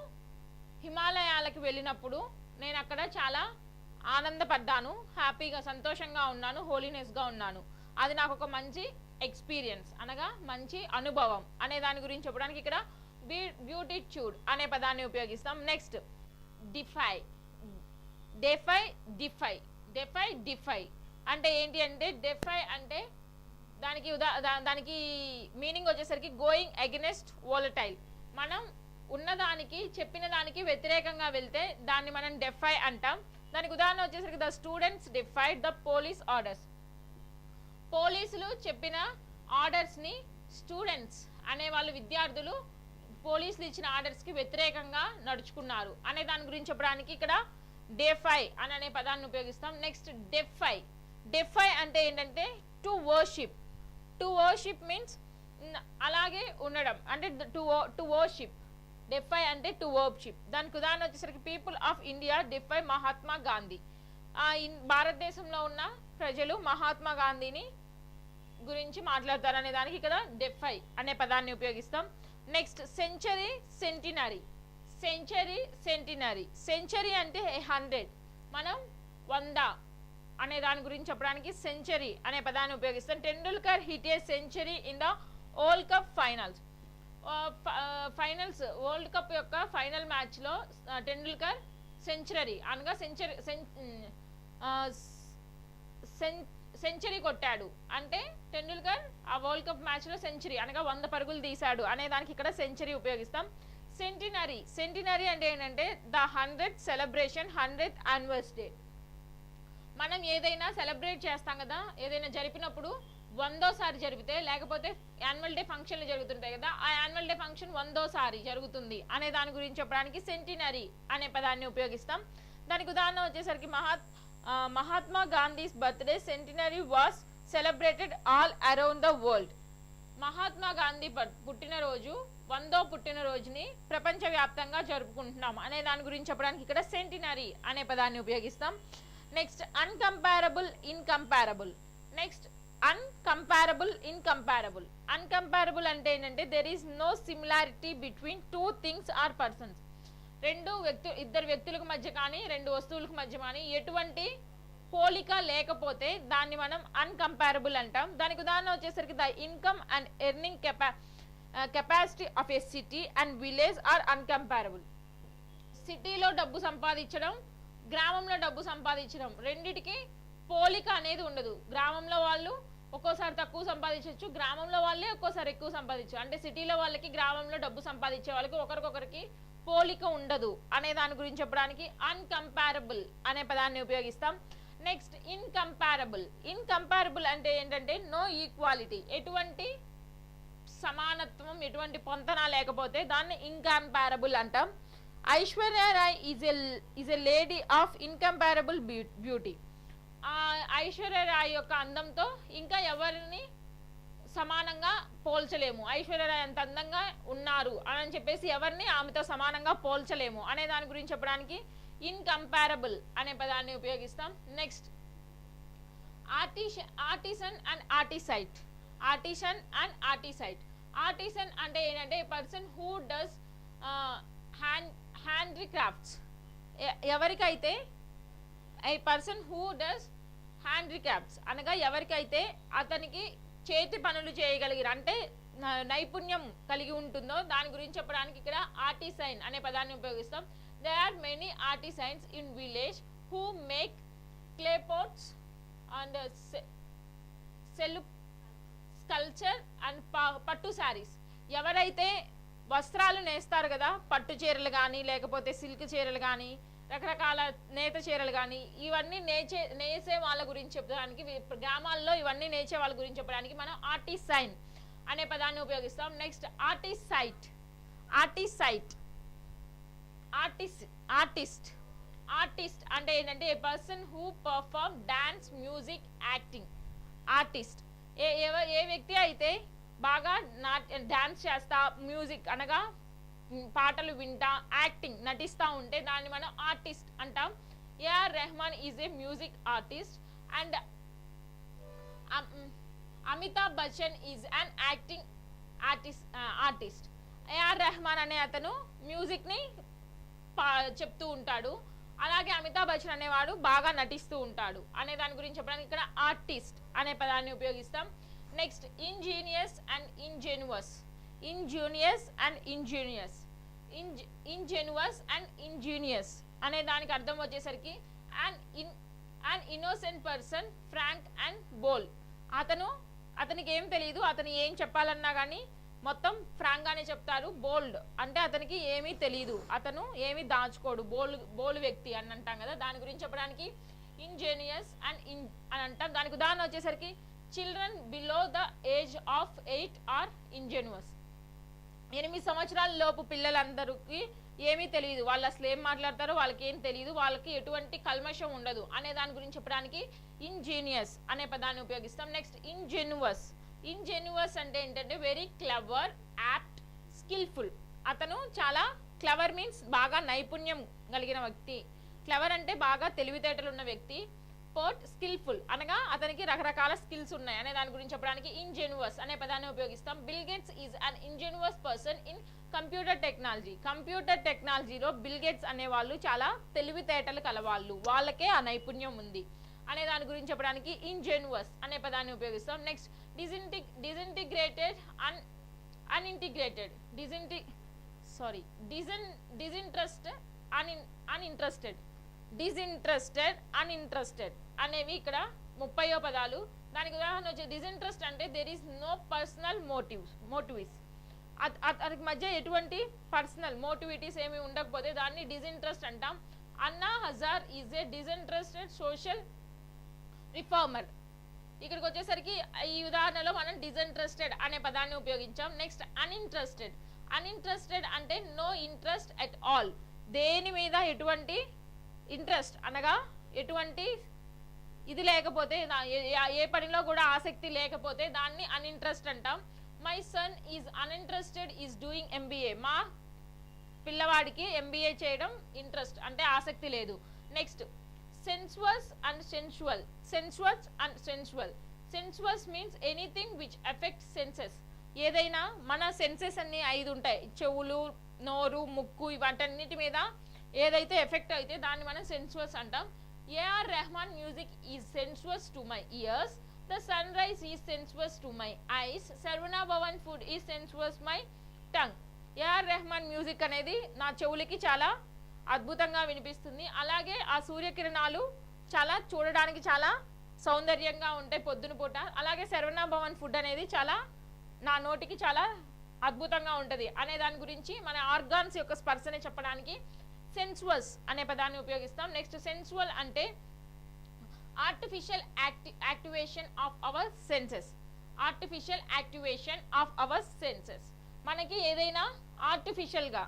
హిమాలయాలకు వెళ్ళినప్పుడు నేను అక్కడ చాలా ఆనందపడ్డాను, హ్యాపీగా, సంతోషంగా ఉన్నాను, హోలీనెస్గా ఉన్నాను. అది నాకు ఒక మంచి ఎక్స్పీరియన్స్ అనగా మంచి అనుభవం అనే దాని గురించి చెప్పడానికి ఇక్కడ బ్యూటిట్యూడ్ అనే పదాన్ని ఉపయోగిస్తాం. నెక్స్ట్ డిఫై అంటే ఏంటి అంటే డెఫై అంటే దానికి మీనింగ్ వచ్చేసరికి గోయింగ్ అగెనెస్ట్ వోలటైల్. మనం ఉన్నదానికి, చెప్పిన దానికి వ్యతిరేకంగా వెళ్తే దాన్ని మనం డెఫై అంటాం. దానికి ఉదాహరణ వచ్చేసరికి the students defied the police orders. పోలీసులు చెప్పిన ఆర్డర్స్ని స్టూడెంట్స్ అనే వాళ్ళు, విద్యార్థులు పోలీసులు ఇచ్చిన ఆర్డర్స్కి వ్యతిరేకంగా నడుచుకున్నారు అనే దాని గురించి చెప్పడానికి ఇక్కడ డెఫై అనే పదాన్ని ఉపయోగిస్తాం. నెక్స్ట్ డెఫై అంటే ఏంటంటే టు వర్షిప్ మీన్స్ అలాగే ఉండడం, అంటే టు వర్షిప్. డెఫై అంటే టు వర్షిప్. దానికి ఉదాహరణ వచ్చేసరికి people of India DeFi Mahatma Gandhi. భారతదేశంలో ఉన్న ప్రజలు మహాత్మా గాంధీని గురించి మాట్లాడతారు అనే దానికి ఇక్కడ డెఫై అనే పదాన్ని ఉపయోగిస్తాం. నెక్స్ట్ సెంచరీ అంటే 100, మనం 100 అనే దాని గురించి చెప్పడానికి సెంచరీ అనే పదాన్ని ఉపయోగిస్తాం. Tendulkar hit a century in the world cup finals. World cup యొక్క ఫైనల్ మ్యాచ్లో టెండూల్కర్ సెంచరీ అనగా సెంచరీ కొట్టాడు అంటే టెండూల్కర్ ఆ వరల్డ్ కప్ మ్యాచ్లో సెంచరీ అనగా 100 పరుగులు తీశాడు అనే దానికి ఇక్కడ సెంచరీ ఉపయోగిస్తాం. సెంటినరీ అంటే ఏంటంటే the 100th celebration, 100th anniversary. మనం ఏదైనా సెలబ్రేట్ చేస్తాం కదా, ఏదైనా జరిపినప్పుడు 100వ జరిపితే, లేకపోతే యాన్యువల్ డే ఫంక్షన్లు జరుగుతుంటాయి కదా, ఆ యాన్యువల్ డే ఫంక్షన్ 100వ జరుగుతుంది అనే దాని గురించి చెప్పడానికి సెంటినరీ అనే పదాన్ని ఉపయోగిస్తాం. దానికి ఉదాహరణ వచ్చేసరికి Mahatma Gandhi's birthday centenary was celebrated all around the world. Mahatma Gandhi పుట్టినరోజు, 100వ పుట్టినరోజుని ప్రపంచవ్యాప్తంగా జరుపుకుంటున్నాం అనే దాని గురించి చెప్పడానికి ఇక్కడ సెంటినరీ అనే పదాన్ని ఉపయోగిస్తాం. నెక్స్ట్ అన్కంపారబుల్, అన్కంపారబుల్ అంటే ఏంటంటే there is no similarity between 2 things or persons. ఇద్దరు వ్యక్తులకు మధ్య కానీ, 2 వస్తువులకు మధ్య కానీ ఎటువంటి పోలిక లేకపోతే దాన్ని మనం అన్కంపారబుల్ అంటాం. దానికి ఉదాహరణ వచ్చేసరికి the income and earning capacity of a city and village are incomparable. సిటీలో డబ్బు సంపాదించడం, గ్రామంలో డబ్బు సంపాదించడం రెండిటికి పోలిక అనేది ఉండదు. గ్రామంలో వాళ్ళు ఒక్కోసారి తక్కువ సంపాదించవచ్చు, గ్రామంలో వాళ్ళే ఒక్కోసారి ఎక్కువ సంపాదించు. అంటే సిటీలో వాళ్ళకి, గ్రామంలో డబ్బు సంపాదించే వాళ్ళకి ఒకరికొకరికి పోలిక ఉండదు అనే దాని గురించి చెప్పడానికి అన్కంపారబుల్ అనే పదాన్ని ఉపయోగిస్తాం. నెక్స్ట్ ఇన్కంపారబుల్ అంటే ఏంటంటే నో ఈక్వాలిటీ, ఎటువంటి సమానత్వం, ఎటువంటి పొంతన లేకపోతే దాన్ని ఇన్కంపారబుల్ అంటాం. Aishwarya Rai is a lady of incomparable beauty. Aishwarya Rai యొక్క అందంతో ఇంకా ఎవరిని సమానంగా పోల్చలేము. ఐశ్వర్య రాయ్ అంత అందంగా ఉన్నారు అని చెప్పేసి ఎవరిని ఆమెతో సమానంగా పోల్చలేము అనే దాని గురించి చెప్పడానికి ఇన్కంపారబుల్ అనే పదాన్ని ఉపయోగిస్తాం. Next artisan and artiste. Artisan and artiste. Artisan అంటే ఏంటంటే a person who does handcrafts. ఎవరికైతే a person who does handcrafts అనగా ఎవరికైతే అతనికి చేతి పనులు చేయగలిగారు అంటే నైపుణ్యం కలిగి ఉంటుందో దాని గురించి చెప్పడానికి ఇక్కడ ఆర్టిసైన్ అనే పదాన్ని ఉపయోగిస్తాం. There are many artisans in village who make clay pots and sculpture and పట్టు శారీస్. ఎవరైతే వస్త్రాలు నేస్తారు కదా, పట్టు చీరలు కానీ లేకపోతే సిల్క్ చీరలు కానీ రకరకాల నేత చీరలు కానీ ఇవన్నీ నేసే వాళ్ళ గురించి చెప్పడానికి గ్రామాల్లో ఇవన్నీ నేచే వాళ్ళ గురించి చెప్పడానికి మనం ఆర్టిసైన్ అనే పదాన్ని ఉపయోగిస్తాం. Next artiste. Artiste artist. Artist అంటే ఏంటంటే a person who perform dance, music, acting. Artist ఏ వ్యక్తి అయితే బాగా డాన్స్ చేస్తా, మ్యూజిక్ అనగా పాటలు వింటా, యాక్టింగ్ నటిస్తూ ఉంటే దాన్ని మనం ఆర్టిస్ట్ అంటాం. AR Rahman is a music artist and Amitabh Bachchan is an acting artist. AR Rahman అనే అతను మ్యూజిక్ని చెప్తూ ఉంటాడు, అలాగే అమితాబ్ బచ్చన్ అనేవాడు బాగా నటిస్తూ ఉంటాడు అనే దాని గురించి చెప్పడానికి ఇక్కడ ఆర్టిస్ట్ అనే పదాన్ని ఉపయోగిస్తాం. Next ingenious and ingenuous. Ingenious and ingenious. Ingenuous and ingenious అనే దానికి అర్థం వచ్చేసరికి and innocent person, frank and bold. అతనికి ఏం తెలియదు, అతను ఏం చెప్పాలన్నా కానీ మొత్తం ఫ్రాంక్ గానే చెప్తారు. బోల్డ్ అంటే అతనికి ఏమీ తెలియదు, అతను ఏమీ దాచుకోడు, బోల్డ్ వ్యక్తి అని అంటాం కదా, దాని గురించి చెప్పడానికి ఇంజనీయస్ అండ్ అని అంటాం. దానికి ఉదాహరణ వచ్చేసరికి children below the age of 8 are ingenuous. 8 సంవత్సరాల లోపు పిల్లలందరికీ ఏమీ తెలియదు, వాళ్ళు అసలు ఏం మాట్లాడతారో వాళ్ళకి ఏం తెలియదు, వాళ్ళకి ఎటువంటి కల్మషం ఉండదు అనే దాని గురించి చెప్పడానికి ఇంజీనియస్ అనే పదాన్ని ఉపయోగిస్తాం. నెక్స్ట్ ఇంజెన్యువస్. ఇంజెన్యువస్ అంటే ఏంటంటే వెరీ క్లవర్, యాప్ట్, స్కిల్ఫుల్. అతను చాలా క్లవర్ మీన్స్ బాగా నైపుణ్యం కలిగిన వ్యక్తి. క్లవర్ అంటే బాగా తెలివితేటలు ఉన్న వ్యక్తి. పర్ట్ స్కిల్ఫుల్ అనగా అతనికి రకరకాల స్కిల్స్ ఉన్నాయి అనే దాని గురించి చెప్పడానికి ఇంజెన్యువస్ అనే పదాన్ని ఉపయోగిస్తాం. Bill Gates is an ingenuous person in computer technology. Computer టెక్నాలజీలో బిల్ గేట్స్ అనే వాళ్ళు చాలా తెలివితేటలు కలవాళ్ళు, వాళ్ళకే ఆ నైపుణ్యం ఉంది అనే దాని గురించి చెప్పడానికి ఇంజెన్యువస్ అనే పదాన్ని ఉపయోగిస్తాం. Next disintegrated unintegrated. Disinterested uninterested అనేవి ఇక్కడ 30వ పదాలు. దానికి ఉదాహరణ వచ్చి డిసింట్రెస్ట్ అంటే there is no personal motives. అతనికి మధ్య ఎటువంటి పర్సనల్ మోటివిటీస్ ఏమి ఉండకపోతే దాన్ని డిసింట్రెస్ట్ అంటాం. Anna Hazare is a disinterested social reformer. ఇక్కడికి వచ్చేసరికి ఈ ఉదాహరణలో మనం డిసింట్రెస్టెడ్ అనే పదాన్ని ఉపయోగించాం. Next uninterested. అన్ఇంట్రెస్టెడ్ అంటే నో ఇంట్రెస్ట్ ఎట్ ఆల్. దేని మీద ఎటువంటి ఇంట్రెస్ట్ అనగా ఎటువంటి ఇది లేకపోతే, ఏ పనిలో కూడా ఆసక్తి లేకపోతే దాన్ని అన్ఇంట్రెస్ట్ అంటాం. My son is uninterested is doing MBA. మా పిల్లవాడికి ఎంబీఏ చేయడం ఇంట్రెస్ట్ అంటే ఆసక్తి లేదు. Next sensuous and sensual. Sensuous and sensual. Sensuous means anything which effect senses. ఏదైనా మన సెన్సెస్ అన్ని 5 ఉంటాయి, చెవులు, నోరు, ముక్కు, ఇవన్నిటి మీద ఏదైతే ఎఫెక్ట్ అయితే దాన్ని మనం సెన్సువస్ అంటాం. AR Rahman music is sensuous to my ears. The sunrise is sensuous to my eyes. Saravana Bhavan food is sensuous my tongue. A R Rahman music అనేది నా చెవులకి చాలా అద్భుతంగా వినిపిస్తుంది, అలాగే ఆ సూర్యకిరణాలు చాలా చూడడానికి చాలా సౌందర్యంగా ఉంటాయి పొద్దున పూట. అలాగే శర్వణ భవన్ ఫుడ్ అనేది చాలా నా నోటికి చాలా అద్భుతంగా ఉంటుంది అనే దాని గురించి మన ఆర్గాన్స్ యొక్క స్పర్శని చెప్పడానికి సెన్సువస్ అనే పదాన్ని ఉపయోగిస్తాం. నెక్స్ట్ సెన్సువల్ అంటే artificial activation of our senses. Artificial activation of our senses. మనకి ఏదైనా ఆర్టిఫిషియల్గా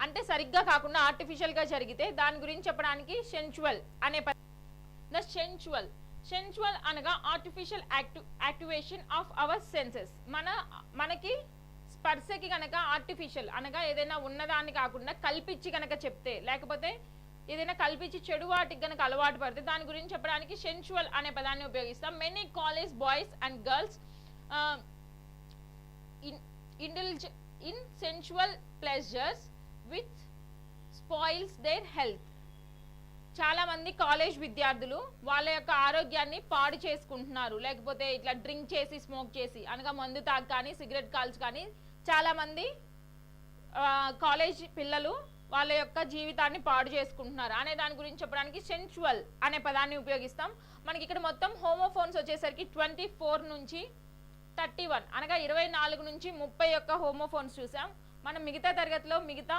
అంటే సరిగ్గా కాకుండా ఆర్టిఫిషియల్గా జరిగితే దాని గురించి చెప్పడానికి సెన్సువల్ అనే ద సెన్సువల్. సెన్సువల్ అనగా artificial activation of our senses. మనకి స్పర్శకి కనుక ఆర్టిఫిషియల్ అనగా ఏదైనా ఉన్నదాన్ని కాకుండా కల్పించి కనుక చెప్తే, లేకపోతే ఏదైనా కల్పించి చెడు వాటికి కనుక అలవాటు పడితే దాని గురించి చెప్పడానికి సెన్సువల్ అనే పదాన్ని ఉపయోగిస్తాం. Many college boys and girls indulge in sensual pleasures which spoils their health. చాలా మంది కాలేజ్ విద్యార్థులు వాళ్ళ యొక్క ఆరోగ్యాన్ని పాడు చేసుకుంటున్నారు, లేకపోతే ఇట్లా డ్రింక్ చేసి స్మోక్ చేసి అనగా మందు తాగి కానీ సిగరెట్ కాల్చి కానీ చాలా మంది కాలేజ్ పిల్లలు వాళ్ళ యొక్క జీవితాన్ని పాడు చేసుకుంటున్నారు అనే దాని గురించి చెప్పడానికి సెన్చువల్ అనే పదాన్ని ఉపయోగిస్తాం. మనకి ఇక్కడ మొత్తం హోమోఫోన్స్ వచ్చేసరికి 24 నుంచి 31 అనగా 24 నుంచి 30 యొక్క హోమోఫోన్స్ చూసాం. మనం మిగతా తరగతిలో మిగతా